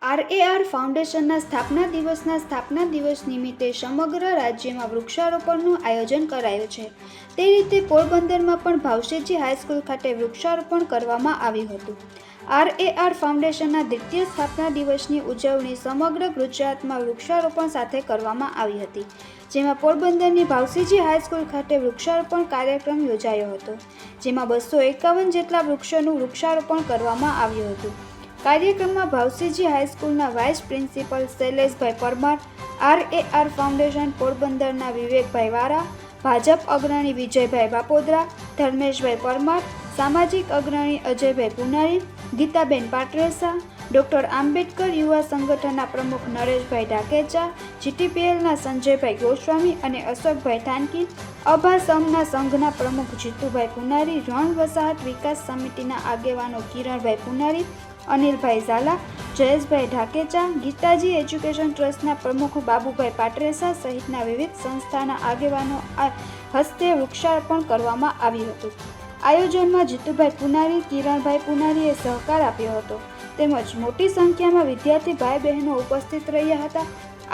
આરએઆર ફાઉન્ડેશનના સ્થાપના દિવસ નિમિત્તે સમગ્ર રાજ્યમાં વૃક્ષારોપણનું આયોજન કરાયું છે। તે રીતે પોરબંદરમાં પણ ભાવશેજી હાઈસ્કૂલ ખાતે વૃક્ષારોપણ કરવામાં આવ્યું હતું। આરએઆર ફાઉન્ડેશનના દ્વિતીય સ્થાપના દિવસની ઉજવણી સમગ્ર ગુજરાતમાં વૃક્ષારોપણ સાથે કરવામાં આવી હતી, જેમાં પોરબંદરની ભાવશેજી હાઈસ્કૂલ ખાતે વૃક્ષારોપણ કાર્યક્રમ યોજાયો હતો, જેમાં 251 જેટલા વૃક્ષોનું વૃક્ષારોપણ કરવામાં આવ્યું હતું। કાર્યક્રમમાં ભાવશેજી હાઈસ્કૂલના વાઇસ પ્રિન્સિપલ શૈલેષભાઈ પરમાર, આરએઆર ફાઉન્ડેશન પોરબંદરના વિવેકભાઈ વારા, ભાજપ અગ્રણી વિજયભાઈ બાપોદરા, ધર્મેશભાઈ પરમાર, સામાજિક અગ્રણી અજયભાઈ પુનારી, ગીતાબેન પાટરેસા, ડૉક્ટર આંબેડકર યુવા સંગઠનના પ્રમુખ નરેશભાઈ ઢાકેચા, જીટીપીએલના સંજયભાઈ ગોસ્વામી અને અશોકભાઈ થાનકી, અભાસમના સંઘના પ્રમુખ જીતુભાઈ પુનારી, રણ વસાહત વિકાસ સમિતિના આગેવાનો કિરણભાઈ પુનારી, અનિલભાઈ ઝાલા, જયેશભાઈ ઢાકેચા, ગીતાજી એજ્યુકેશન ટ્રસ્ટના પ્રમુખ બાબુભાઈ પાટરેસા સહિતના વિવિધ સંસ્થાના આગેવાનો હસ્તે વૃક્ષારોપણ કરવામાં આવ્યું હતું। આયોજનમાં જીતુભાઈ પુનારી, કિરણભાઈ પુનારીએ સહકાર આપ્યો હતો, તેમજ મોટી સંખ્યામાં વિદ્યાર્થી ભાઈ બહેનો ઉપસ્થિત રહ્યા હતા।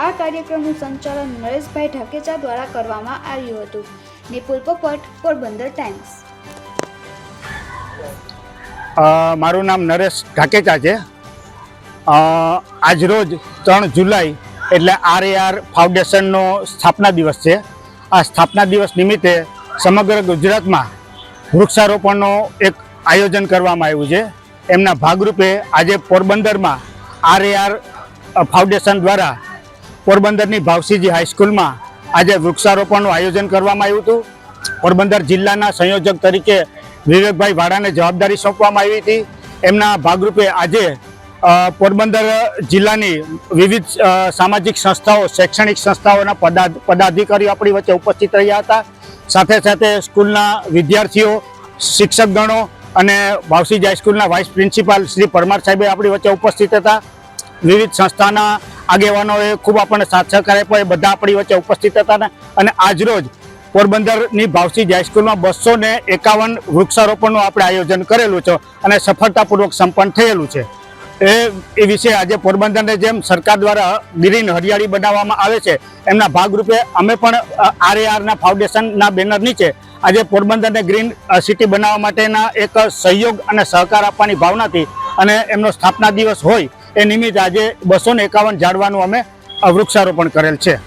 આ કાર્યક્રમનું સંચાલન નરેશભાઈ ઢાકેચા દ્વારા કરવામાં આવ્યું હતું। નિપુલ પોપટ, પોરબંદર ટાઈમ્સ। મારું નામ નરેશ ઢાકેચા છે। આજરોજ 3 જુલાઈ એટલે આરએઆર ફાઉન્ડેશનનો સ્થાપના દિવસ છે। આ સ્થાપના દિવસ નિમિત્તે સમગ્ર ગુજરાતમાં વૃક્ષારોપણનો એક આયોજન કરવામાં આવ્યું છે। એમના ભાગરૂપે આજે પોરબંદરમાં આરએઆર ફાઉન્ડેશન દ્વારા પોરબંદરની ભાવશેજી હાઈસ્કૂલમાં આજે વૃક્ષારોપણનું આયોજન કરવામાં આવ્યું હતું। પોરબંદર જિલ્લાના સંયોજક તરીકે વિવેકભાઈ વાડાને જવાબદારી સોંપવામાં આવી હતી। એમના ભાગરૂપે આજે પોરબંદર જિલ્લાની વિવિધ સામાજિક સંસ્થાઓ, શૈક્ષણિક સંસ્થાઓના પદાધિકારીઓ આપણી વચ્ચે ઉપસ્થિત રહ્યા હતા। સાથે સાથે સ્કૂલના વિદ્યાર્થીઓ, શિક્ષકગણો અને ભાવશેજી હાઈસ્કૂલના વાઇસ પ્રિન્સિપાલ શ્રી પરમાર સાહેબે આપણી વચ્ચે ઉપસ્થિત હતા। વિવિધ સંસ્થાના આગેવાનોએ ખૂબ આપણને સાથ સહકાર આપ્યો, એ બધા આપણી વચ્ચે ઉપસ્થિત હતા। અને આજરોજ પોરબંદરની ભાવશેજી હાઈસ્કૂલમાં 251 વૃક્ષારોપણનું આપણે આયોજન કરેલું છે અને સફળતાપૂર્વક સંપન્ન થયેલું છે। એ વિશે આજે પોરબંદરને જેમ સરકાર દ્વારા ગ્રીન હરિયાળી બનાવવામાં આવે છે, એમના ભાગરૂપે અમે પણ આરએઆરના ફાઉન્ડેશનના બેનર નીચે આજે પોરબંદરને ગ્રીન સિટી બનાવવા માટેના એક સહયોગ અને સહકાર આપવાની ભાવનાથી અને એમનો સ્થાપના દિવસ હોય એ નિમિત્તે આજે 251 ઝાડવાનું અમે વૃક્ષારોપણ કરેલ છે।